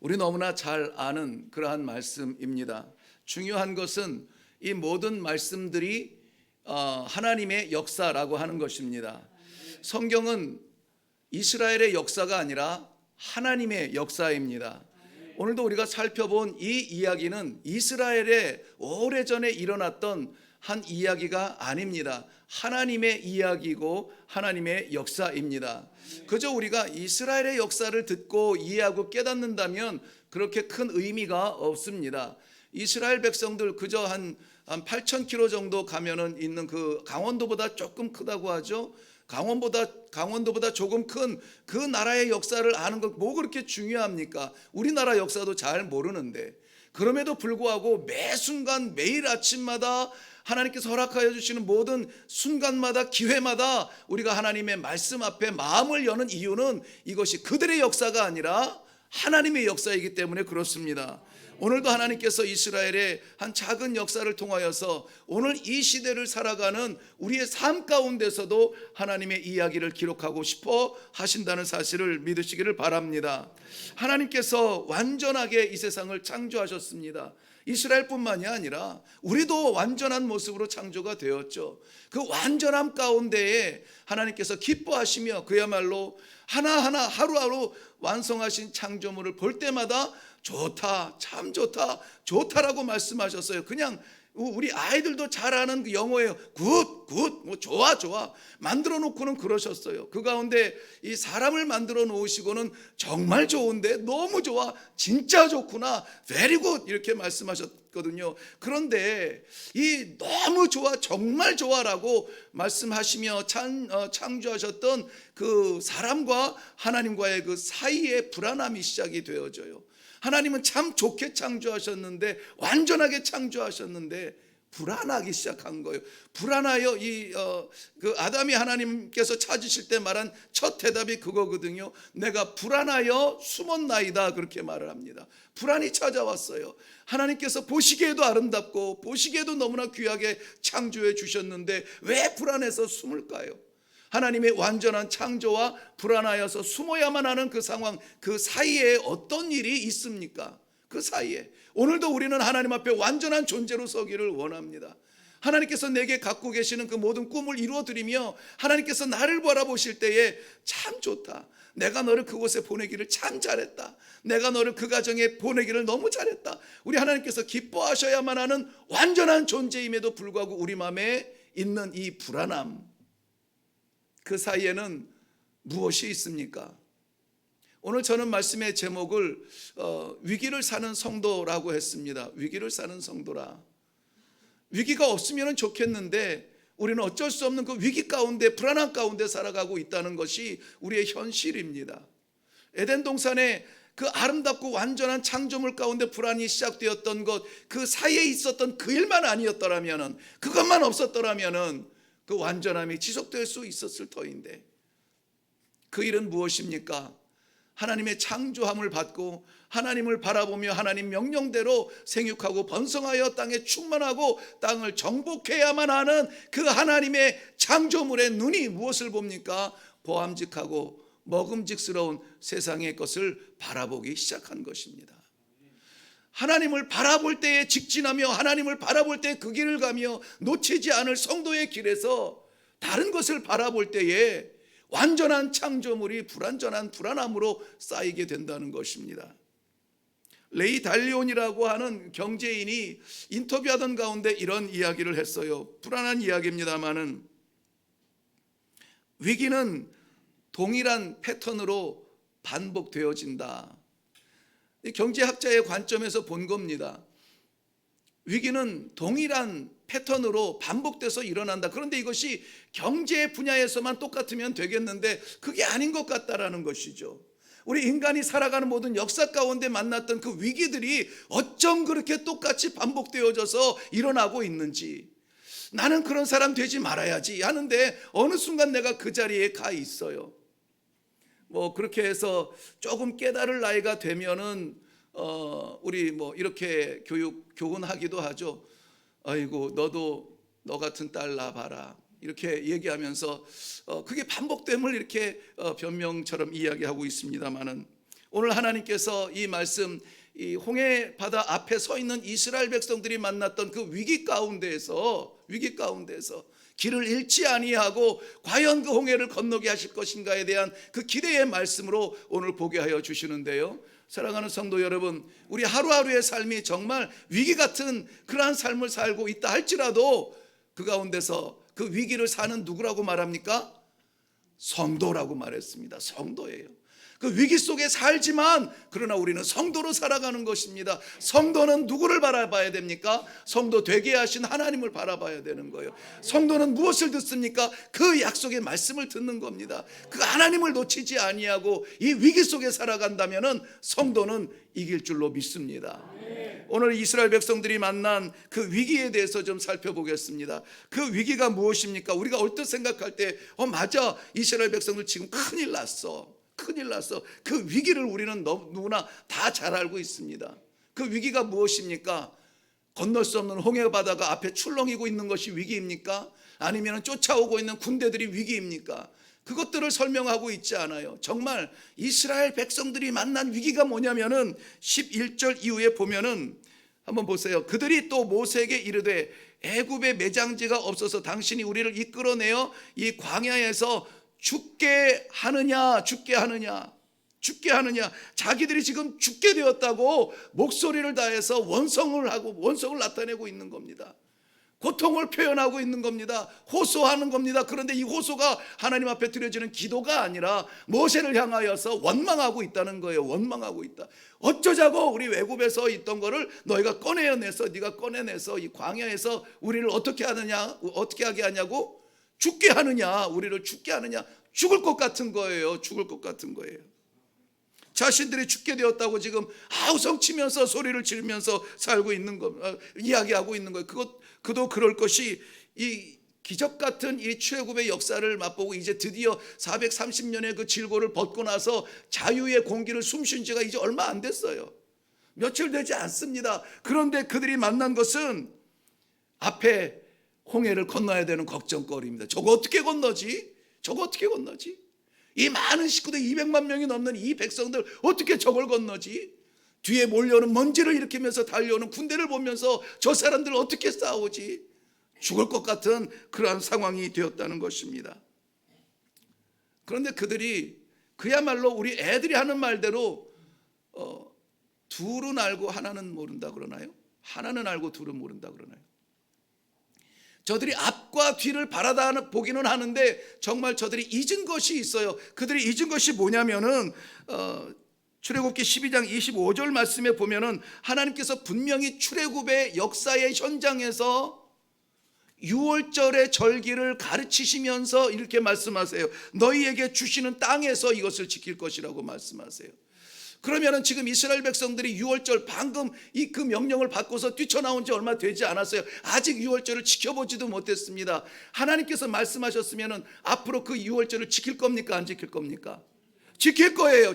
우리 너무나 잘 아는 그러한 말씀입니다. 중요한 것은 이 모든 말씀들이 하나님의 역사라고 하는 것입니다. 성경은 이스라엘의 역사가 아니라 하나님의 역사입니다. 오늘도 우리가 살펴본 이 이야기는 이스라엘의 오래전에 일어났던 한 이야기가 아닙니다. 하나님의 이야기고 하나님의 역사입니다. 그저 우리가 이스라엘의 역사를 듣고 이해하고 깨닫는다면 그렇게 큰 의미가 없습니다. 이스라엘 백성들 그저 한 8,000km 정도 가면은 있는 그 강원도보다 조금 크다고 하죠. 강원도보다 조금 큰 그 나라의 역사를 아는 것 뭐 그렇게 중요합니까? 우리나라 역사도 잘 모르는데, 그럼에도 불구하고 매 순간 매일 아침마다 하나님께서 허락하여 주시는 모든 순간마다 기회마다 우리가 하나님의 말씀 앞에 마음을 여는 이유는 이것이 그들의 역사가 아니라 하나님의 역사이기 때문에 그렇습니다. 오늘도 하나님께서 이스라엘의 한 작은 역사를 통하여서 오늘 이 시대를 살아가는 우리의 삶 가운데서도 하나님의 이야기를 기록하고 싶어 하신다는 사실을 믿으시기를 바랍니다. 하나님께서 완전하게 이 세상을 창조하셨습니다. 이스라엘뿐만이 아니라 우리도 완전한 모습으로 창조가 되었죠. 그 완전함 가운데에 하나님께서 기뻐하시며 그야말로 하나하나 하루하루 완성하신 창조물을 볼 때마다 좋다, 참 좋다, 좋다라고 말씀하셨어요. 그냥 우리 아이들도 잘 아는 그 영어예요. 굿, 뭐 좋아, 만들어 놓고는 그러셨어요. 그 가운데 이 사람을 만들어 놓으시고는 정말 좋은데, 너무 좋아, 진짜 좋구나, very good 이렇게 말씀하셨거든요. 그런데 이 너무 좋아, 정말 좋아라고 말씀하시며 창조하셨던 그 사람과 하나님과의 그 사이에 불안함이 시작이 되어져요. 하나님은 참 좋게 창조하셨는데, 완전하게 창조하셨는데 불안하기 시작한 거예요. 불안하여 그 아담이 하나님께서 찾으실 때 말한 첫 대답이 그거거든요. 내가 불안하여 숨었나이다, 그렇게 말을 합니다. 불안이 찾아왔어요. 하나님께서 보시기에도 아름답고 보시기에도 너무나 귀하게 창조해 주셨는데 왜 불안해서 숨을까요? 하나님의 완전한 창조와 불안하여서 숨어야만 하는 그 상황, 그 사이에 어떤 일이 있습니까? 그 사이에 오늘도 우리는 하나님 앞에 완전한 존재로 서기를 원합니다. 하나님께서 내게 갖고 계시는 그 모든 꿈을 이루어드리며 하나님께서 나를 바라보실 때에 참 좋다, 내가 너를 그곳에 보내기를 참 잘했다, 내가 너를 그 가정에 보내기를 너무 잘했다, 우리 하나님께서 기뻐하셔야만 하는 완전한 존재임에도 불구하고 우리 마음에 있는 이 불안함, 그 사이에는 무엇이 있습니까? 오늘 저는 말씀의 제목을 위기를 사는 성도라고 했습니다. 위기를 사는 성도라. 위기가 없으면 좋겠는데 우리는 어쩔 수 없는 그 위기 가운데, 불안한 가운데 살아가고 있다는 것이 우리의 현실입니다. 에덴 동산에 그 아름답고 완전한 창조물 가운데 불안이 시작되었던 것, 그 사이에 있었던 그 일만 아니었더라면, 그것만 없었더라면 그 완전함이 지속될 수 있었을 터인데, 그 일은 무엇입니까? 하나님의 창조함을 받고 하나님을 바라보며 하나님 명령대로 생육하고 번성하여 땅에 충만하고 땅을 정복해야만 하는 그 하나님의 창조물의 눈이 무엇을 봅니까? 보암직하고 먹음직스러운 세상의 것을 바라보기 시작한 것입니다. 하나님을 바라볼 때에 직진하며 하나님을 바라볼 때 그 길을 가며 놓치지 않을 성도의 길에서 다른 것을 바라볼 때에 완전한 창조물이 불완전한 불안함으로 쌓이게 된다는 것입니다. 레이 달리온이라고 하는 경제인이 인터뷰하던 가운데 이런 이야기를 했어요. 불안한 이야기입니다만은, 위기는 동일한 패턴으로 반복되어진다. 경제학자의 관점에서 본 겁니다. 위기는 동일한 패턴으로 반복돼서 일어난다. 그런데 이것이 경제 분야에서만 똑같으면 되겠는데 그게 아닌 것 같다라는 것이죠. 우리 인간이 살아가는 모든 역사 가운데 만났던 그 위기들이 어쩜 그렇게 똑같이 반복되어져서 일어나고 있는지, 나는 그런 사람 되지 말아야지 하는데 어느 순간 내가 그 자리에 가 있어요. 뭐 그렇게 해서 조금 깨달을 나이가 되면은 우리 뭐 이렇게 교훈하기도 하죠. 아이고 너도 너 같은 딸 낳아봐라, 이렇게 얘기하면서 그게 반복됨을 이렇게 변명처럼 이야기하고 있습니다만은, 오늘 하나님께서 이 말씀, 이 홍해 바다 앞에 서 있는 이스라엘 백성들이 만났던 그 위기 가운데에서 길을 잃지 아니하고 과연 그 홍해를 건너게 하실 것인가에 대한 그 기대의 말씀으로 오늘 보게 하여 주시는데요. 사랑하는 성도 여러분, 우리 하루하루의 삶이 정말 위기 같은 그러한 삶을 살고 있다 할지라도 그 가운데서 그 위기를 사는 누구라고 말합니까? 성도라고 말했습니다. 성도예요. 그 위기 속에 살지만 그러나 우리는 성도로 살아가는 것입니다. 성도는 누구를 바라봐야 됩니까? 성도 되게 하신 하나님을 바라봐야 되는 거예요. 성도는 무엇을 듣습니까? 그 약속의 말씀을 듣는 겁니다. 그 하나님을 놓치지 아니하고 이 위기 속에 살아간다면은 성도는 이길 줄로 믿습니다. 오늘 이스라엘 백성들이 만난 그 위기에 대해서 좀 살펴보겠습니다. 그 위기가 무엇입니까? 우리가 얼핏 생각할 때 맞아, 이스라엘 백성들 지금 큰일 났어. 그 위기를 우리는 누구나 다 잘 알고 있습니다. 그 위기가 무엇입니까? 건널 수 없는 홍해 바다가 앞에 출렁이고 있는 것이 위기입니까? 아니면 쫓아오고 있는 군대들이 위기입니까? 그것들을 설명하고 있지 않아요. 정말 이스라엘 백성들이 만난 위기가 뭐냐면은 11절 이후에 보면은 한번 보세요. 그들이 또 모세에게 이르되 애굽에 매장지가 없어서 당신이 우리를 이끌어내어 이 광야에서 죽게 하느냐. 자기들이 지금 죽게 되었다고 목소리를 다해서 원성을 나타내고 있는 겁니다. 고통을 표현하고 있는 겁니다. 호소하는 겁니다. 그런데 이 호소가 하나님 앞에 드려지는 기도가 아니라 모세를 향하여서 원망하고 있다는 거예요. 원망하고 있다. 어쩌자고 우리 외국에서 있던 거를 너희가 네가 꺼내내서 이 광야에서 우리를 어떻게 하게 하냐고? 죽게 하느냐, 우리를 죽게 하느냐. 죽을 것 같은 거예요. 자신들이 죽게 되었다고 지금 아우성치면서 소리를 지르면서 살고 있는 거, 이야기하고 있는 거예요. 그도 그럴 것이 이 기적 같은 이 출애굽의 역사를 맛보고 이제 드디어 430년의 그 질고를 벗고 나서 자유의 공기를 숨쉰 지가 이제 얼마 안 됐어요. 며칠 되지 않습니다. 그런데 그들이 만난 것은 앞에 홍해를 건너야 되는 걱정거리입니다. 저거 어떻게 건너지? 이 많은 식구들 200만 명이 넘는 이 백성들 어떻게 저걸 건너지? 뒤에 몰려오는 먼지를 일으키면서 달려오는 군대를 보면서 저 사람들 어떻게 싸우지? 죽을 것 같은 그러한 상황이 되었다는 것입니다. 그런데 그들이 그야말로 우리 애들이 하는 말대로 둘은 알고 하나는 모른다 그러나요? 하나는 알고 둘은 모른다 그러나요? 저들이 앞과 뒤를 바라다 보기는 하는데 정말 저들이 잊은 것이 있어요. 그들이 잊은 것이 뭐냐면은 출애굽기 12장 25절 말씀에 보면은 하나님께서 분명히 출애굽의 역사의 현장에서 유월절의 절기를 가르치시면서 이렇게 말씀하세요. 너희에게 주시는 땅에서 이것을 지킬 것이라고 말씀하세요. 그러면은 지금 이스라엘 백성들이 유월절 방금 그 명령을 받고서 뛰쳐나온 지 얼마 되지 않았어요. 아직 유월절을 지켜보지도 못했습니다. 하나님께서 말씀하셨으면은 앞으로 그 유월절을 지킬 겁니까? 안 지킬 겁니까? 지킬 거예요.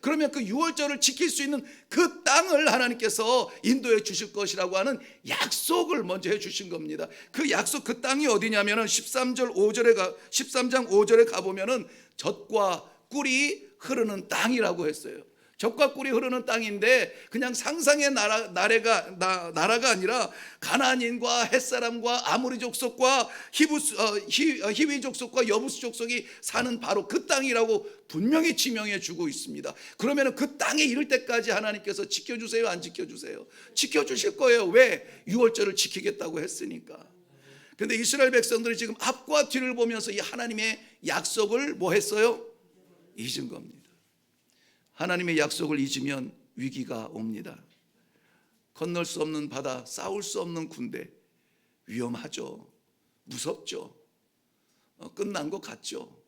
그러면 그 유월절을 지킬 수 있는 그 땅을 하나님께서 인도해 주실 것이라고 하는 약속을 먼저 해 주신 겁니다. 그 약속, 그 땅이 어디냐면은 13장 5절에 가보면은 젖과 꿀이 흐르는 땅이라고 했어요. 젖과 꿀이 흐르는 땅인데 그냥 상상의 나라가 아니라 가나안인과 헷사람과 아모리 족속과 히위 족속과 여부스 족속이 사는 바로 그 땅이라고 분명히 지명해 주고 있습니다. 그러면 그 땅에 이를 때까지 하나님께서 지켜주세요, 안 지켜주세요? 지켜주실 거예요. 왜? 유월절을 지키겠다고 했으니까. 그런데 이스라엘 백성들이 지금 앞과 뒤를 보면서 이 하나님의 약속을 뭐 했어요? 잊은 겁니다. 하나님의 약속을 잊으면 위기가 옵니다. 건널 수 없는 바다, 싸울 수 없는 군대, 위험하죠. 무섭죠. 끝난 것 같죠.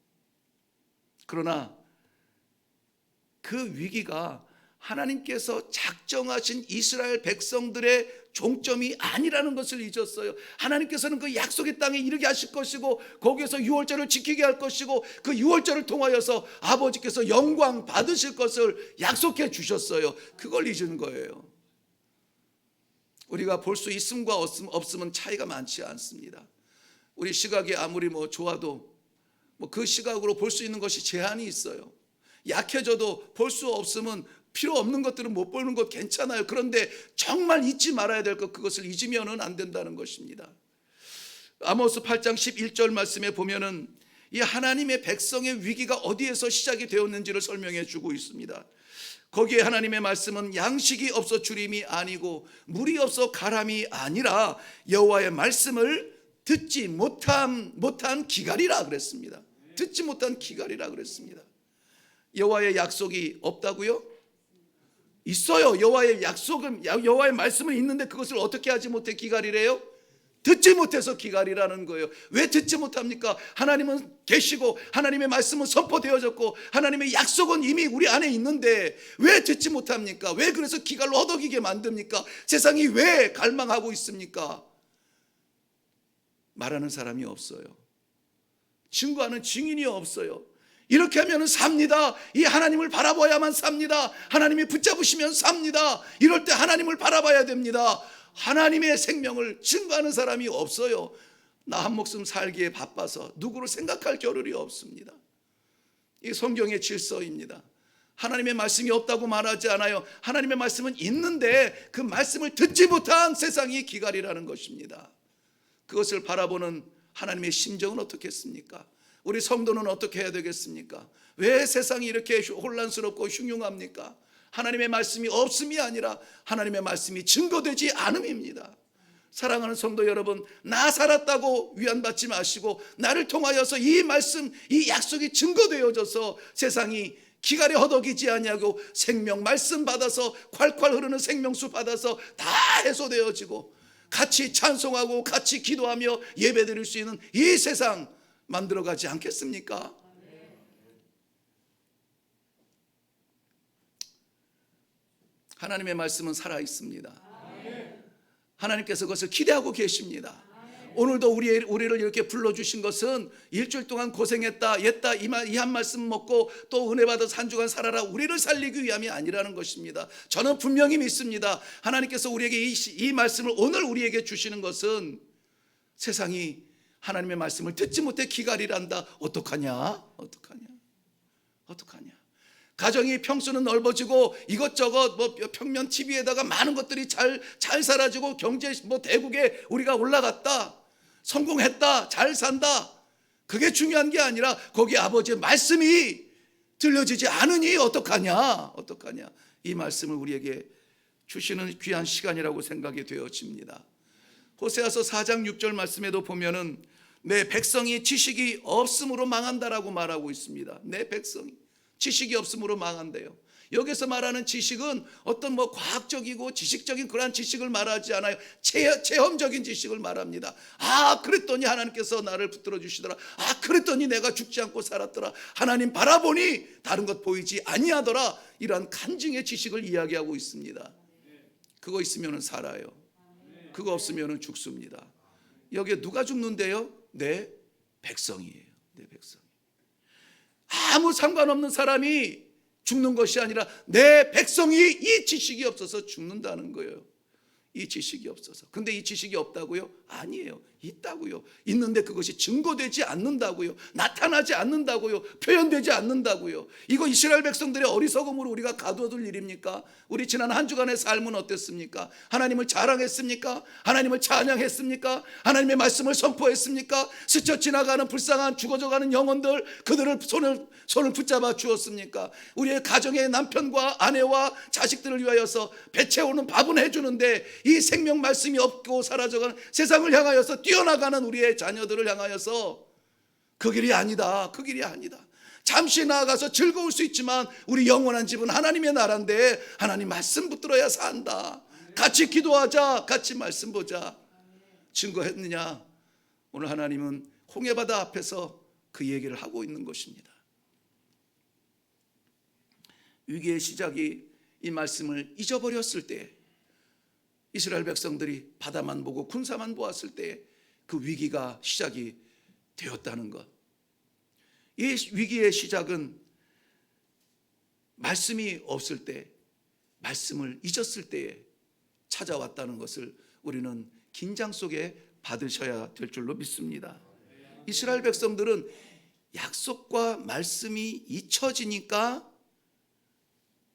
그러나 그 위기가 하나님께서 작정하신 이스라엘 백성들의 종점이 아니라는 것을 잊었어요. 하나님께서는 그 약속의 땅에 이르게 하실 것이고 거기에서 유월절을 지키게 할 것이고 그 유월절을 통하여서 아버지께서 영광 받으실 것을 약속해 주셨어요. 그걸 잊은 거예요. 우리가 볼 수 있음과 없음은 차이가 많지 않습니다. 우리 시각이 아무리 좋아도 그 시각으로 볼 수 있는 것이 제한이 있어요. 약해져도 볼 수 없으면 필요 없는 것들은 못 보는 것 괜찮아요. 그런데 정말 잊지 말아야 될 것, 그것을 잊으면은 안 된다는 것입니다. 아모스 8장 11절 말씀에 보면은 이 하나님의 백성의 위기가 어디에서 시작이 되었는지를 설명해 주고 있습니다. 거기에 하나님의 말씀은 양식이 없어 주림이 아니고 물이 없어 가람이 아니라 여호와의 말씀을 듣지 못한 기갈이라 그랬습니다. 듣지 못한 기갈이라 그랬습니다. 여호와의 약속이 없다고요? 있어요. 여호와의 약속은, 여호와의 말씀은 있는데 그것을 어떻게 하지 못해 기갈이래요? 듣지 못해서 기갈이라는 거예요. 왜 듣지 못합니까? 하나님은 계시고 하나님의 말씀은 선포되어졌고 하나님의 약속은 이미 우리 안에 있는데 왜 듣지 못합니까? 왜 그래서 기갈로 허덕이게 만듭니까? 세상이 왜 갈망하고 있습니까? 말하는 사람이 없어요. 증거하는 증인이 없어요. 이렇게 하면 삽니다. 이 하나님을 바라봐야만 삽니다. 하나님이 붙잡으시면 삽니다. 이럴 때 하나님을 바라봐야 됩니다. 하나님의 생명을 증거하는 사람이 없어요. 나 한 목숨 살기에 바빠서 누구를 생각할 겨를이 없습니다. 이 성경의 질서입니다. 하나님의 말씀이 없다고 말하지 않아요. 하나님의 말씀은 있는데 그 말씀을 듣지 못한 세상이 기갈이라는 것입니다. 그것을 바라보는 하나님의 심정은 어떻겠습니까? 우리 성도는 어떻게 해야 되겠습니까? 왜 세상이 이렇게 혼란스럽고 흉흉합니까? 하나님의 말씀이 없음이 아니라 하나님의 말씀이 증거되지 않음입니다. 사랑하는 성도 여러분, 나 살았다고 위안받지 마시고 나를 통하여서 이 말씀, 이 약속이 증거되어져서 세상이 기갈에 허덕이지 아니하고 생명 말씀 받아서 콸콸 흐르는 생명수 받아서 다 해소되어지고 같이 찬송하고 같이 기도하며 예배드릴 수 있는 이 세상 만들어가지 않겠습니까? 하나님의 말씀은 살아있습니다. 하나님께서 그것을 기대하고 계십니다. 오늘도 우리를 이렇게 불러주신 것은 일주일 동안 고생했다, 옛다, 이 한 말씀 먹고 또 은혜 받아서 한 주간 살아라, 우리를 살리기 위함이 아니라는 것입니다. 저는 분명히 믿습니다. 하나님께서 우리에게 이 말씀을 오늘 우리에게 주시는 것은 세상이 하나님의 말씀을 듣지 못해 기갈이란다. 어떡하냐? 가정이 평수는 넓어지고 이것저것 평면 TV에다가 많은 것들이 잘 사라지고 경제 대국에 우리가 올라갔다, 성공했다, 잘 산다. 그게 중요한 게 아니라 거기 아버지의 말씀이 들려지지 않으니 어떡하냐? 이 말씀을 우리에게 주시는 귀한 시간이라고 생각이 되어집니다. 호세아서 4장 6절 말씀에도 보면은 내 백성이 지식이 없음으로 망한다라고 말하고 있습니다. 내 백성이 지식이 없음으로 망한대요. 여기서 말하는 지식은 어떤 과학적이고 지식적인 그러한 지식을 말하지 않아요. 체험적인 지식을 말합니다. 아, 그랬더니 하나님께서 나를 붙들어 주시더라. 아, 그랬더니 내가 죽지 않고 살았더라. 하나님 바라보니 다른 것 보이지 아니하더라. 이러한 간증의 지식을 이야기하고 있습니다. 그거 있으면 살아요. 그거 없으면 죽습니다. 여기에 누가 죽는데요? 내 백성이에요. 내 백성. 아무 상관없는 사람이 죽는 것이 아니라 내 백성이 이 지식이 없어서 죽는다는 거예요. 이 지식이 없어서. 근데 이 지식이 없다고요? 아니에요. 있다고요. 있는데 그것이 증거되지 않는다고요. 나타나지 않는다고요. 표현되지 않는다고요. 이거 이스라엘 백성들의 어리석음으로 우리가 가둬둘 일입니까? 우리 지난 한 주간의 삶은 어땠습니까? 하나님을 자랑했습니까? 하나님을 찬양했습니까? 하나님의 말씀을 선포했습니까? 스쳐 지나가는 불쌍한 죽어져가는 영혼들, 그들을 손을 붙잡아 주었습니까? 우리의 가정의 남편과 아내와 자식들을 위하여서 배 채우는 밥은 해주는데 이 생명 말씀이 없고 사라져가는 세상을 향하여서 뛰어나가는 우리의 자녀들을 향하여서 그 길이 아니다. 잠시 나아가서 즐거울 수 있지만 우리 영원한 집은 하나님의 나라인데 하나님 말씀 붙들어야 산다. 같이 기도하자. 같이 말씀 보자. 증거했느냐? 오늘 하나님은 홍해바다 앞에서 그 얘기를 하고 있는 것입니다. 위기의 시작이 이 말씀을 잊어버렸을 때, 이스라엘 백성들이 바다만 보고 군사만 보았을 때 그 위기가 시작이 되었다는 것. 이 위기의 시작은 말씀이 없을 때, 말씀을 잊었을 때에 찾아왔다는 것을 우리는 긴장 속에 받으셔야 될 줄로 믿습니다. 이스라엘 백성들은 약속과 말씀이 잊혀지니까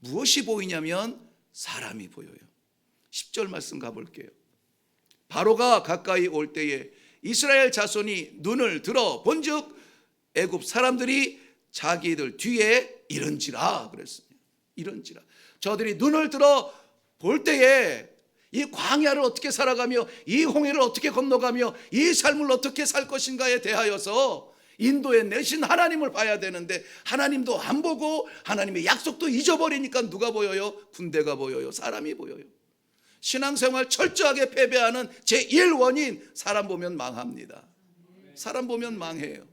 무엇이 보이냐면 사람이 보여요. 10절 말씀 가볼게요. 바로가 가까이 올 때에 이스라엘 자손이 눈을 들어 본즉 애굽 사람들이 자기들 뒤에 이른지라 그랬습니다. 이른지라. 저들이 눈을 들어 볼 때에 이 광야를 어떻게 살아가며 이 홍해를 어떻게 건너가며 이 삶을 어떻게 살 것인가에 대하여서 인도에 내신 하나님을 봐야 되는데 하나님도 안 보고 하나님의 약속도 잊어버리니까 누가 보여요? 군대가 보여요. 사람이 보여요. 신앙생활 철저하게 패배하는 제1원인 사람 보면 망합니다. 사람 보면 망해요.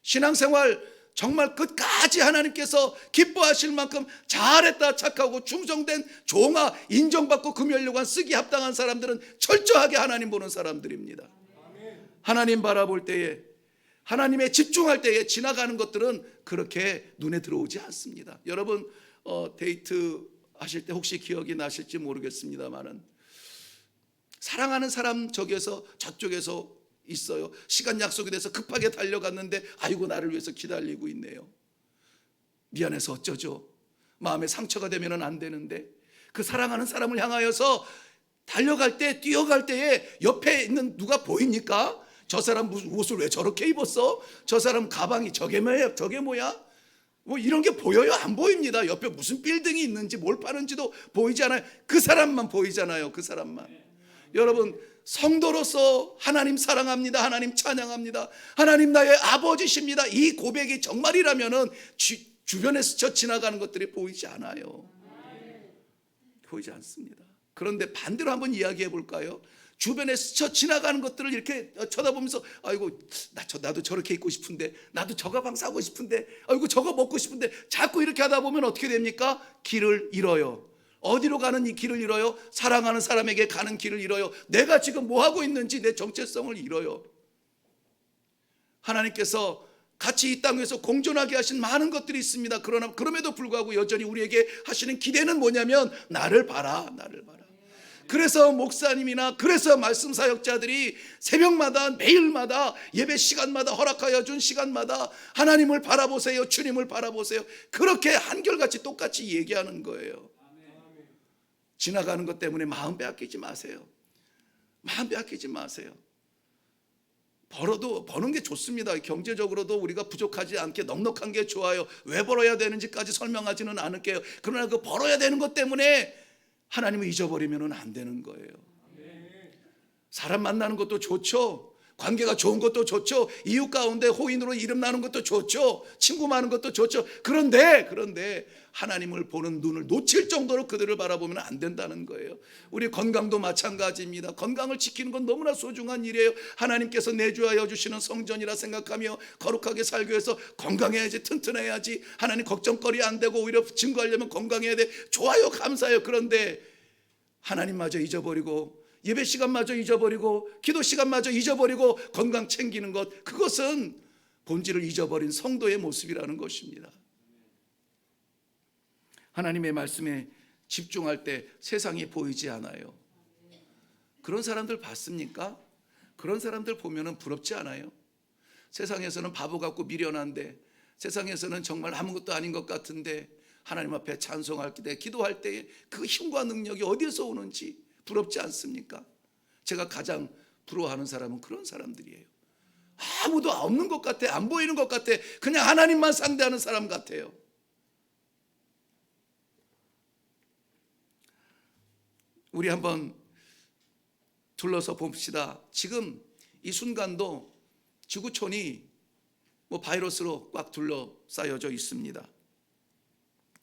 신앙생활 정말 끝까지 하나님께서 기뻐하실 만큼 잘했다 착하고 충성된 종아 인정받고 금연료관 쓰기 합당한 사람들은 철저하게 하나님 보는 사람들입니다. 하나님 바라볼 때에 하나님에 집중할 때에 지나가는 것들은 그렇게 눈에 들어오지 않습니다. 여러분 데이트 하실 때 혹시 기억이 나실지 모르겠습니다만은 사랑하는 사람 저쪽에서 있어요. 시간 약속이 돼서 급하게 달려갔는데 아이고 나를 위해서 기다리고 있네요. 미안해서 어쩌죠. 마음에 상처가 되면 안 되는데 그 사랑하는 사람을 향하여서 달려갈 때 뛰어갈 때에 옆에 있는 누가 보입니까? 저 사람 옷을 왜 저렇게 입었어? 저 사람 가방이 저게 뭐야? 뭐 이런 게 보여요? 안 보입니다. 옆에 무슨 빌딩이 있는지 뭘 파는지도 보이지 않아요. 그 사람만 보이잖아요. 그 사람만. 여러분 성도로서 하나님 사랑합니다. 하나님 찬양합니다. 하나님 나의 아버지십니다. 이 고백이 정말이라면은 주변에서 저 지나가는 것들이 보이지 않아요. 보이지 않습니다. 그런데 반대로 한번 이야기해 볼까요? 주변에서 저 지나가는 것들을 이렇게 쳐다보면서 아이고 나도 저렇게 입고 싶은데 나도 저 가방 사고 싶은데 아이고 저거 먹고 싶은데 자꾸 이렇게 하다 보면 어떻게 됩니까? 길을 잃어요. 어디로 가는 이 길을 잃어요? 사랑하는 사람에게 가는 길을 잃어요. 내가 지금 뭐 하고 있는지 내 정체성을 잃어요. 하나님께서 같이 이 땅에서 공존하게 하신 많은 것들이 있습니다. 그러나 그럼에도 불구하고 여전히 우리에게 하시는 기대는 뭐냐면 나를 봐라. 그래서 목사님이나 그래서 말씀 사역자들이 새벽마다 매일마다 예배 시간마다 허락하여 준 시간마다 하나님을 바라보세요. 주님을 바라보세요. 그렇게 한결같이 똑같이 얘기하는 거예요. 지나가는 것 때문에 마음 빼앗기지 마세요. 마음 빼앗기지 마세요. 버는 게 좋습니다. 경제적으로도 우리가 부족하지 않게 넉넉한 게 좋아요. 왜 벌어야 되는지까지 설명하지는 않을게요. 그러나 그 벌어야 되는 것 때문에 하나님을 잊어버리면 안 되는 거예요. 사람 만나는 것도 좋죠. 관계가 좋은 것도 좋죠. 이웃 가운데 호인으로 이름 나는 것도 좋죠. 친구 많은 것도 좋죠. 그런데 하나님을 보는 눈을 놓칠 정도로 그들을 바라보면 안 된다는 거예요. 우리 건강도 마찬가지입니다. 건강을 지키는 건 너무나 소중한 일이에요. 하나님께서 내주하여 주시는 성전이라 생각하며 거룩하게 살기 위해서 건강해야지, 튼튼해야지, 하나님 걱정거리 안 되고 오히려 증거하려면 건강해야 돼. 좋아요, 감사해요. 그런데 하나님마저 잊어버리고 예배 시간마저 잊어버리고 기도 시간마저 잊어버리고 건강 챙기는 것, 그것은 본질을 잊어버린 성도의 모습이라는 것입니다. 하나님의 말씀에 집중할 때 세상이 보이지 않아요. 그런 사람들 봤습니까? 그런 사람들 보면은 부럽지 않아요? 세상에서는 바보 같고 미련한데, 세상에서는 정말 아무것도 아닌 것 같은데 하나님 앞에 찬송할 때, 기도할 때 그 힘과 능력이 어디에서 오는지 부럽지 않습니까? 제가 가장 부러워하는 사람은 그런 사람들이에요. 아무도 없는 것 같아, 안 보이는 것 같아, 그냥 하나님만 상대하는 사람 같아요. 우리 한번 둘러서 봅시다. 지금 이 순간도 지구촌이 바이러스로 꽉 둘러싸여져 있습니다.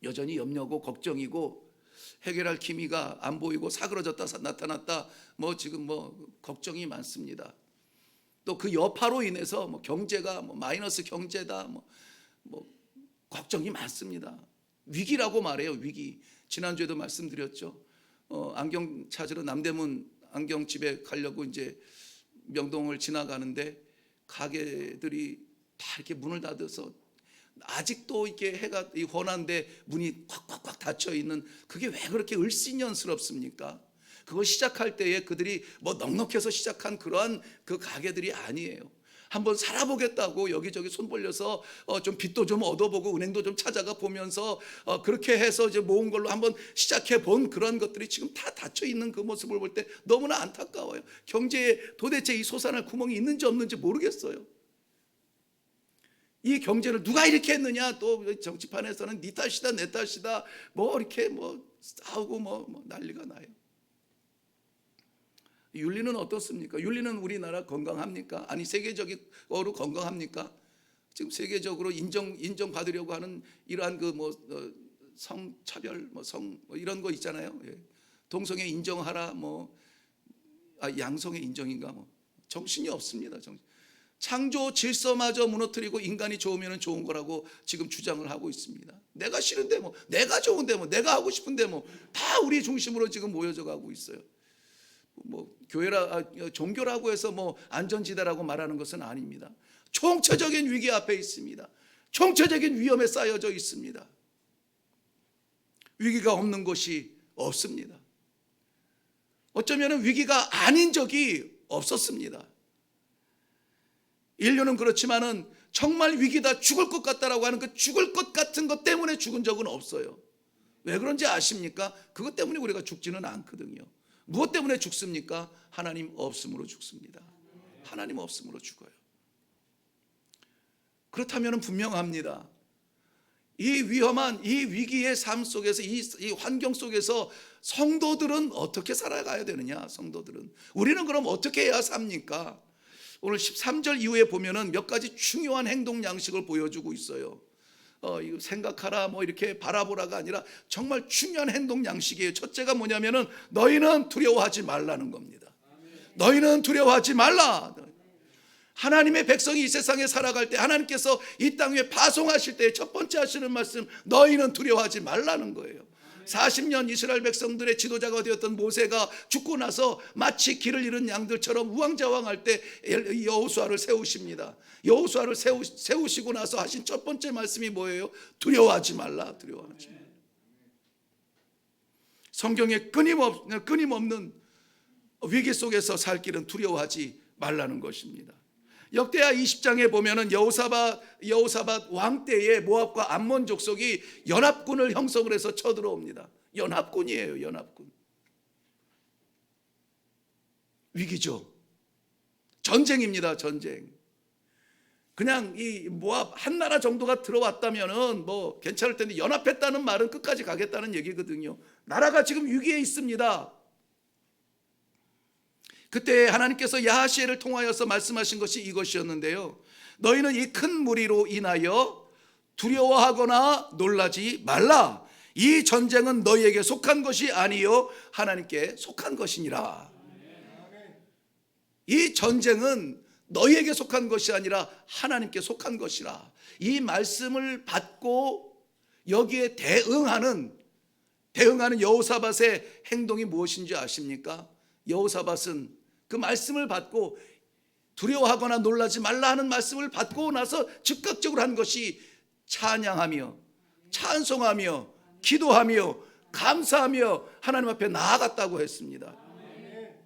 여전히 염려고 걱정이고 해결할 기미가 안 보이고 사그러졌다 나타났다 지금 걱정이 많습니다. 또 그 여파로 인해서 경제가 마이너스 경제다 걱정이 많습니다. 위기라고 말해요. 위기. 지난주에도 말씀드렸죠. 안경 찾으러 남대문 안경집에 가려고 이제 명동을 지나가는데 가게들이 다 이렇게 문을 닫아서 아직도 이렇게 해가 환한데 문이 콱콱콱 닫혀 있는, 그게 왜 그렇게 을씨년스럽습니까? 그거 시작할 때에 그들이 넉넉해서 시작한 그러한 그 가게들이 아니에요. 한번 살아보겠다고 여기저기 손 벌려서 좀 빚도 좀 얻어보고 은행도 좀 찾아가 보면서 그렇게 해서 이제 모은 걸로 한번 시작해 본 그런 것들이 지금 다 닫혀 있는 그 모습을 볼 때 너무나 안타까워요. 경제에 도대체 이 솟아날 구멍이 있는지 없는지 모르겠어요. 이 경제를 누가 이렇게 했느냐, 또 정치판에서는 네 탓이다 내 탓이다 뭐 이렇게 뭐 싸우고 뭐 난리가 나요. 윤리는 어떻습니까? 윤리는 우리나라 건강합니까? 아니 세계적으로 건강합니까? 지금 세계적으로 인정받으려고 하는 이러한 그 뭐 성차별 성 이런 거 있잖아요. 예. 동성애 인정하라 양성애 인정인가 정신이 없습니다. 창조 질서마저 무너뜨리고 인간이 좋으면 좋은 거라고 지금 주장을 하고 있습니다. 내가 싫은데 내가 좋은데 내가 하고 싶은데 다 우리 중심으로 지금 모여져 가고 있어요. 종교라고 해서 안전지대라고 말하는 것은 아닙니다. 총체적인 위기 앞에 있습니다. 총체적인 위험에 쌓여져 있습니다. 위기가 없는 곳이 없습니다. 어쩌면 위기가 아닌 적이 없었습니다. 인류는 그렇지만은 정말 위기다 죽을 것 같다라고 하는 그 죽을 것 같은 것 때문에 죽은 적은 없어요. 왜 그런지 아십니까? 그것 때문에 우리가 죽지는 않거든요. 무엇 때문에 죽습니까? 하나님 없음으로 죽습니다. 하나님 없음으로 죽어요. 그렇다면 분명합니다. 이 위험한 이 위기의 삶 속에서 이 환경 속에서 성도들은 어떻게 살아가야 되느냐? 성도들은 우리는 그럼 어떻게 해야 삽니까? 오늘 13절 이후에 보면은 몇 가지 중요한 행동 양식을 보여주고 있어요. 이거 생각하라 이렇게 바라보라가 아니라 정말 중요한 행동 양식이에요. 첫째가 뭐냐면은 너희는 두려워하지 말라는 겁니다. 너희는 두려워하지 말라. 하나님의 백성이 이 세상에 살아갈 때 하나님께서 이 땅 위에 파송하실 때 첫 번째 하시는 말씀 너희는 두려워하지 말라는 거예요. 40년 이스라엘 백성들의 지도자가 되었던 모세가 죽고 나서 마치 길을 잃은 양들처럼 우왕좌왕할 때 여호수아를 세우십니다. 여호수아를 세우시고 나서 하신 첫 번째 말씀이 뭐예요? 두려워하지 말라. 두려워하지 말라. 성경에 끊임없는 위기 속에서 살 길은 두려워하지 말라는 것입니다. 역대하 20장에 보면은 여호사밧 왕 때에 모압과 암몬 족속이 연합군을 형성을 해서 쳐들어옵니다. 연합군이에요, 연합군. 위기죠. 전쟁입니다, 전쟁. 그냥 이 모압 한 나라 정도가 들어왔다면은 괜찮을 텐데 연합했다는 말은 끝까지 가겠다는 얘기거든요. 나라가 지금 위기에 있습니다. 그때 하나님께서 야하시엘을 통하여서 말씀하신 것이 이것이었는데요. 너희는 이 큰 무리로 인하여 두려워하거나 놀라지 말라. 이 전쟁은 너희에게 속한 것이 아니요 하나님께 속한 것이니라. 이 전쟁은 너희에게 속한 것이 아니라 하나님께 속한 것이라. 이 말씀을 받고 여기에 대응하는 여호사밧의 행동이 무엇인지 아십니까? 여호사밧은 그 말씀을 받고 두려워하거나 놀라지 말라 하는 말씀을 받고 나서 즉각적으로 한 것이 찬양하며 찬송하며 기도하며 감사하며 하나님 앞에 나아갔다고 했습니다.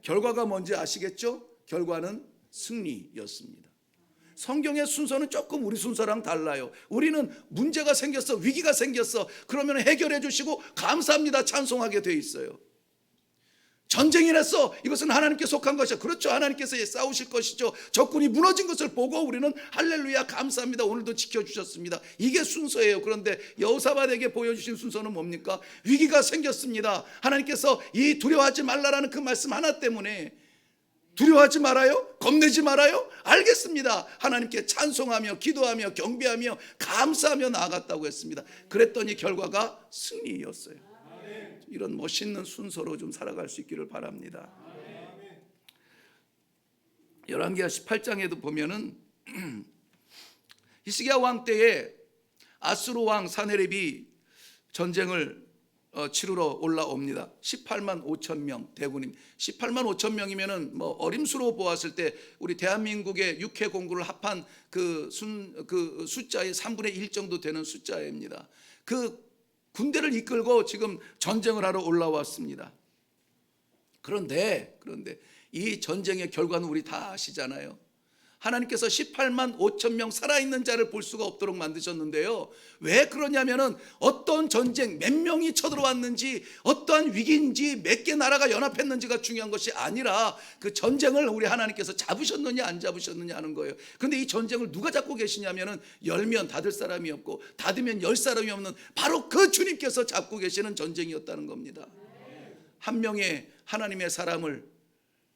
결과가 뭔지 아시겠죠? 결과는 승리였습니다. 성경의 순서는 조금 우리 순서랑 달라요. 우리는 문제가 생겼어, 위기가 생겼어, 그러면 해결해 주시고 감사합니다 찬송하게 돼 있어요. 전쟁이 났어, 이것은 하나님께 속한 것이야. 그렇죠, 하나님께서 싸우실 것이죠. 적군이 무너진 것을 보고 우리는 할렐루야 감사합니다, 오늘도 지켜주셨습니다. 이게 순서예요. 그런데 여호사밧에게 보여주신 순서는 뭡니까? 위기가 생겼습니다. 하나님께서 이 두려워하지 말라라는 그 말씀 하나 때문에 두려워하지 말아요? 겁내지 말아요? 알겠습니다. 하나님께 찬송하며 기도하며 경배하며 감사하며 나아갔다고 했습니다. 그랬더니 결과가 승리였어요. 이런 멋있는 순서로 좀 살아갈 수 있기를 바랍니다. 열왕기하 18장에도 보면은 히스기야 왕 때에 아수르 왕 사네립이 전쟁을 치르러 올라옵니다. 18만 5천 명 대군임. 18만 5천 명이면은 어림수로 보았을 때 우리 대한민국의 육해 공군을 합한 그 숫자의 3분의 1 정도 되는 숫자입니다. 그 군대를 이끌고 지금 전쟁을 하러 올라왔습니다. 그런데 이 전쟁의 결과는 우리 다 아시잖아요. 하나님께서 18만 5천 명 살아있는 자를 볼 수가 없도록 만드셨는데요. 왜 그러냐면은 어떤 전쟁 몇 명이 쳐들어왔는지 어떠한 위기인지 몇 개 나라가 연합했는지가 중요한 것이 아니라 그 전쟁을 우리 하나님께서 잡으셨느냐 안 잡으셨느냐 하는 거예요. 그런데 이 전쟁을 누가 잡고 계시냐면은 열면 닫을 사람이 없고 닫으면 열 사람이 없는 바로 그 주님께서 잡고 계시는 전쟁이었다는 겁니다. 한 명의 하나님의 사람을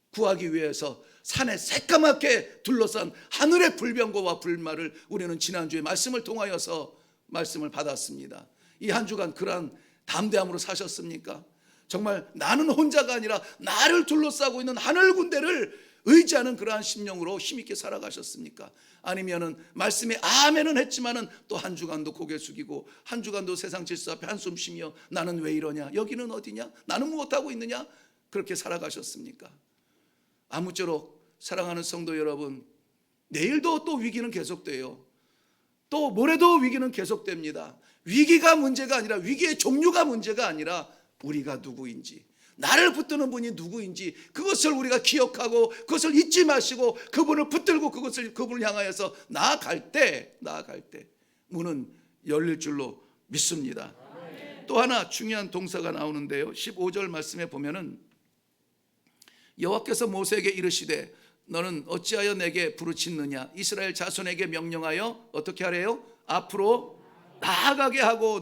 구하기 위해서 산에 새까맣게 둘러싼 하늘의 불병거와 불말을 우리는 지난주에 말씀을 통하여서 말씀을 받았습니다. 이 한 주간 그러한 담대함으로 사셨습니까? 정말 나는 혼자가 아니라 나를 둘러싸고 있는 하늘 군대를 의지하는 그러한 심령으로 힘있게 살아가셨습니까? 아니면은 말씀에 아멘은 했지만은 또 한 주간도 고개 숙이고 한 주간도 세상 질서 앞에 한숨 쉬며 나는 왜 이러냐? 여기는 어디냐? 나는 무엇하고 있느냐? 그렇게 살아가셨습니까? 아무쪼록 사랑하는 성도 여러분, 내일도 또 위기는 계속돼요. 또 모레도 위기는 계속됩니다. 위기가 문제가 아니라 위기의 종류가 문제가 아니라 우리가 누구인지, 나를 붙드는 분이 누구인지 그것을 우리가 기억하고 그것을 잊지 마시고 그분을 붙들고 그분을 향하여서 나아갈 때 문은 열릴 줄로 믿습니다. 또 하나 중요한 동사가 나오는데요. 15절 말씀에 보면은 여호와께서 모세에게 이르시되 너는 어찌하여 내게 부르짖느냐? 이스라엘 자손에게 명령하여 어떻게 하래요? 앞으로 나아가게 하고.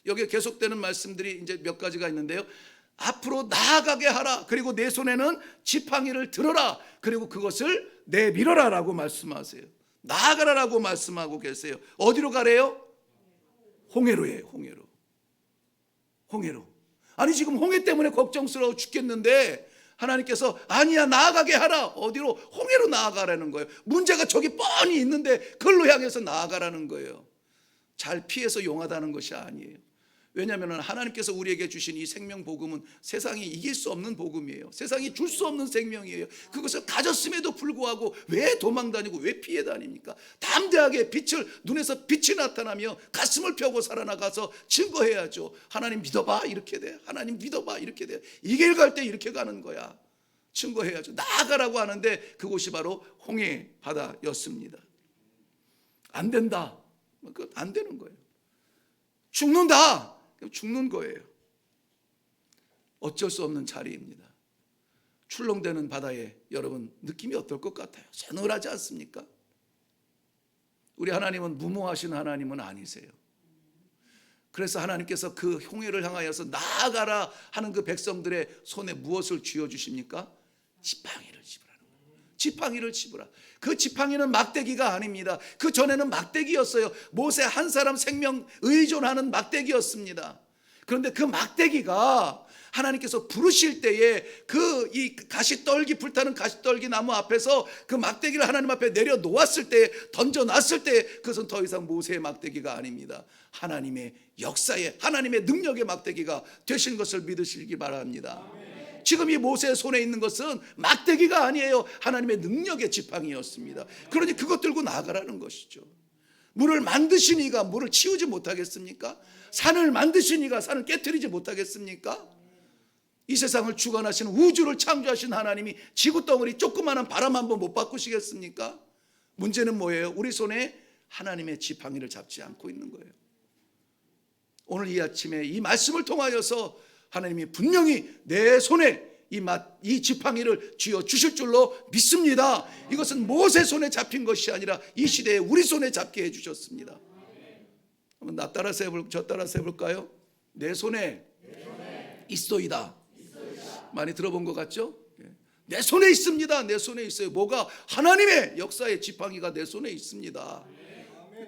여기 계속되는 말씀들이 이제 몇 가지가 있는데요. 앞으로 나아가게 하라. 그리고 내 손에는 지팡이를 들어라. 그리고 그것을 내밀어라라고 말씀하세요. 나아가라라고 말씀하고 계세요. 어디로 가래요? 홍해로예요. 홍해로. 아니 지금 홍해 때문에 걱정스러워 죽겠는데 하나님께서 아니야 나아가게 하라. 어디로? 홍해로 나아가라는 거예요. 문제가 저기 뻔히 있는데 그걸로 향해서 나아가라는 거예요. 잘 피해서 용하다는 것이 아니에요. 왜냐하면 하나님께서 우리에게 주신 이 생명복음은 세상이 이길 수 없는 복음이에요. 세상이 줄 수 없는 생명이에요. 그것을 가졌음에도 불구하고 왜 도망다니고 왜 피해 다닙니까? 담대하게 눈에서 빛이 나타나며 가슴을 펴고 살아나가서 증거해야죠. 하나님 믿어봐 이렇게 돼. 하나님 믿어봐 이렇게 돼. 이 길 갈 때 이렇게 가는 거야. 증거해야죠. 나아가라고 하는데 그곳이 바로 홍해 바다였습니다. 안 된다. 안 되는 거예요. 죽는다. 죽는 거예요. 어쩔 수 없는 자리입니다. 출렁대는 바다에 여러분 느낌이 어떨 것 같아요? 서늘하지 않습니까? 우리 하나님은 무모하신 하나님은 아니세요. 그래서 하나님께서 그 홍해를 향하여서 나아가라 하는 그 백성들의 손에 무엇을 쥐어주십니까? 지팡이를 집으라는 거예요. 지팡이를 집으라. 그 지팡이는 막대기가 아닙니다. 그 전에는 막대기였어요. 모세 한 사람 생명 의존하는 막대기였습니다. 그런데 그 막대기가 하나님께서 부르실 때에 이 가시떨기 불타는 가시떨기 나무 앞에서 그 막대기를 하나님 앞에 내려 놓았을 때 던져놨을 때 그것은 더 이상 모세의 막대기가 아닙니다. 하나님의 역사의 하나님의 능력의 막대기가 되신 것을 믿으시기 바랍니다. 지금 이 모세의 손에 있는 것은 막대기가 아니에요. 하나님의 능력의 지팡이였습니다. 그러니 그것 들고 나아가라는 것이죠. 물을 만드신 이가 물을 치우지 못하겠습니까? 산을 만드신 이가 산을 깨트리지 못하겠습니까? 이 세상을 주관하시는 우주를 창조하신 하나님이 지구덩어리 조그마한 바람 한번 못 바꾸시겠습니까? 문제는 뭐예요? 우리 손에 하나님의 지팡이를 잡지 않고 있는 거예요. 오늘 이 아침에 이 말씀을 통하여서 하나님이 분명히 내 손에 이 지팡이를 쥐어 주실 줄로 믿습니다. 이것은 모세 손에 잡힌 것이 아니라 이 시대에 우리 손에 잡게 해주셨습니다. 한번 나 따라서 저 따라서 해볼까요? 내 손에 있소이다. 많이 들어본 것 같죠? 내 손에 있습니다. 내 손에 있어요. 뭐가? 하나님의 역사의 지팡이가 내 손에 있습니다.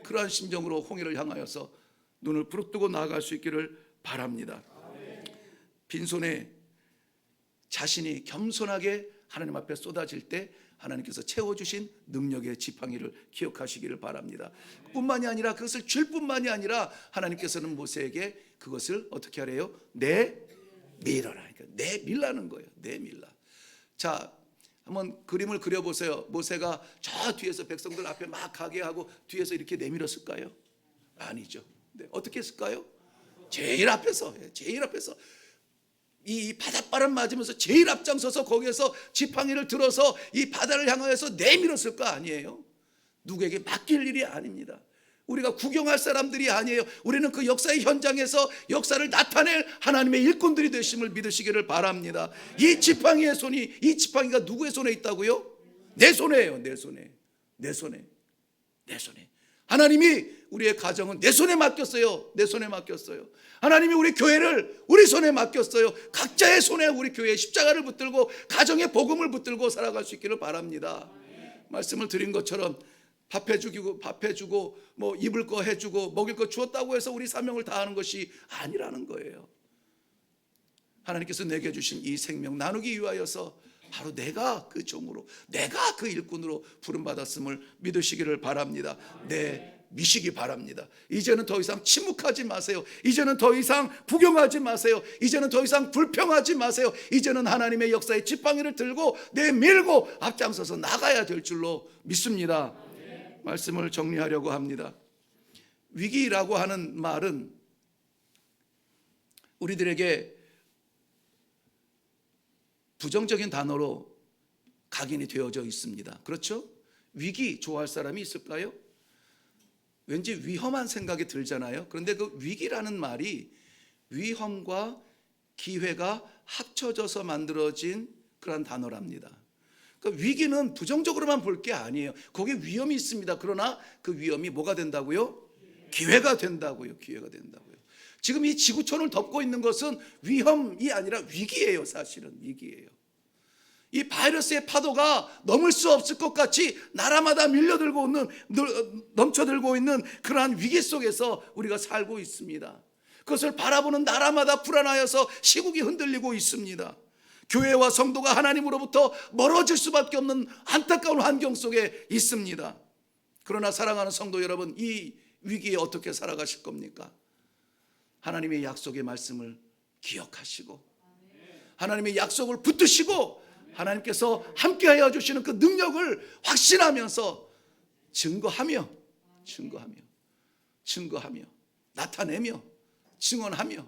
그러한 심정으로 홍해를 향하여서 눈을 부릅뜨고 나아갈 수 있기를 바랍니다. 빈손에 자신이 겸손하게 하나님 앞에 쏟아질 때 하나님께서 채워주신 능력의 지팡이를 기억하시기를 바랍니다. 뿐만이 아니라 그것을 줄 뿐만이 아니라 하나님께서는 모세에게 그것을 어떻게 하래요? 내밀어라. 그러니까 내밀라는 거예요. 내밀라. 자, 한번 그림을 그려보세요. 모세가 저 뒤에서 백성들 앞에 막 가게 하고 뒤에서 이렇게 내밀었을까요? 아니죠. 네, 어떻게 했을까요? 제일 앞에서 이 바닷바람 맞으면서 제일 앞장서서 거기에서 지팡이를 들어서 이 바다를 향하여서 내밀었을 거 아니에요? 누구에게 맡길 일이 아닙니다. 우리가 구경할 사람들이 아니에요. 우리는 그 역사의 현장에서 역사를 나타낼 하나님의 일꾼들이 되심을 믿으시기를 바랍니다. 이 지팡이의 손이, 이 지팡이가 누구의 손에 있다고요? 내 손에요. 내 손에. 내 손에. 내 손에. 하나님이 우리의 가정은 내 손에 맡겼어요. 내 손에 맡겼어요. 하나님이 우리 교회를 우리 손에 맡겼어요. 각자의 손에 우리 교회의 십자가를 붙들고 가정의 복음을 붙들고 살아갈 수 있기를 바랍니다. 말씀을 드린 것처럼 밥 해주고 뭐 입을 거 해주고 먹일 거 주었다고 해서 우리 사명을 다하는 것이 아니라는 거예요. 하나님께서 내게 주신 이 생명 나누기 위하여서 바로 내가 그 종으로, 내가 그 일꾼으로 부름받았음을 믿으시기를 바랍니다. 미시기 바랍니다. 이제는 더 이상 침묵하지 마세요. 이제는 더 이상 부경하지 마세요. 이제는 더 이상 불평하지 마세요. 이제는 하나님의 역사의 지팡이를 들고 내밀고 앞장서서 나가야 될 줄로 믿습니다. 말씀을 정리하려고 합니다. 위기라고 하는 말은 우리들에게 부정적인 단어로 각인이 되어져 있습니다. 그렇죠? 위기 좋아할 사람이 있을까요? 왠지 위험한 생각이 들잖아요. 그런데 그 위기라는 말이 위험과 기회가 합쳐져서 만들어진 그런 단어랍니다. 그러니까 위기는 부정적으로만 볼 게 아니에요. 거기에 위험이 있습니다. 그러나 그 위험이 뭐가 된다고요? 기회가 된다고요. 기회가 된다고요. 지금 이 지구촌을 덮고 있는 것은 위험이 아니라 위기예요. 사실은 위기예요. 이 바이러스의 파도가 넘을 수 없을 것 같이 나라마다 밀려들고 있는, 넘쳐들고 있는 그러한 위기 속에서 우리가 살고 있습니다. 그것을 바라보는 나라마다 불안하여서 시국이 흔들리고 있습니다. 교회와 성도가 하나님으로부터 멀어질 수밖에 없는 안타까운 환경 속에 있습니다. 그러나 사랑하는 성도 여러분, 이 위기에 어떻게 살아가실 겁니까? 하나님의 약속의 말씀을 기억하시고 하나님의 약속을 붙드시고 하나님께서 함께하여 주시는 그 능력을 확신하면서 증거하며 나타내며 증언하며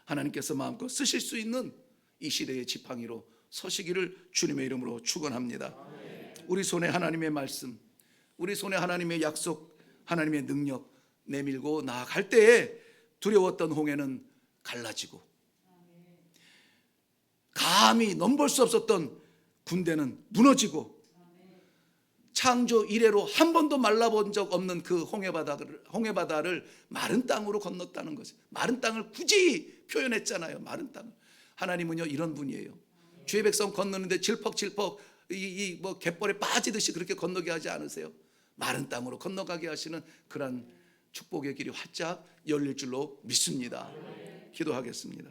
하나님께서 마음껏 쓰실 수 있는 이 시대의 지팡이로 서시기를 주님의 이름으로 축원합니다. 우리 손에 하나님의 말씀, 우리 손에 하나님의 약속, 하나님의 능력 내밀고 나아갈 때에 두려웠던 홍해는 갈라지고 감히 넘볼 수 없었던 군대는 무너지고 창조 이래로 한 번도 말라본 적 없는 그 홍해바다를 마른 땅으로 건넜다는 것이에요. 마른 땅을 굳이 표현했잖아요. 마른 땅을. 하나님은요 이런 분이에요. 주의 백성 건너는데 질퍽질퍽 뭐 갯벌에 빠지듯이 그렇게 건너게 하지 않으세요. 마른 땅으로 건너가게 하시는 그런 축복의 길이 활짝 열릴 줄로 믿습니다. 기도하겠습니다.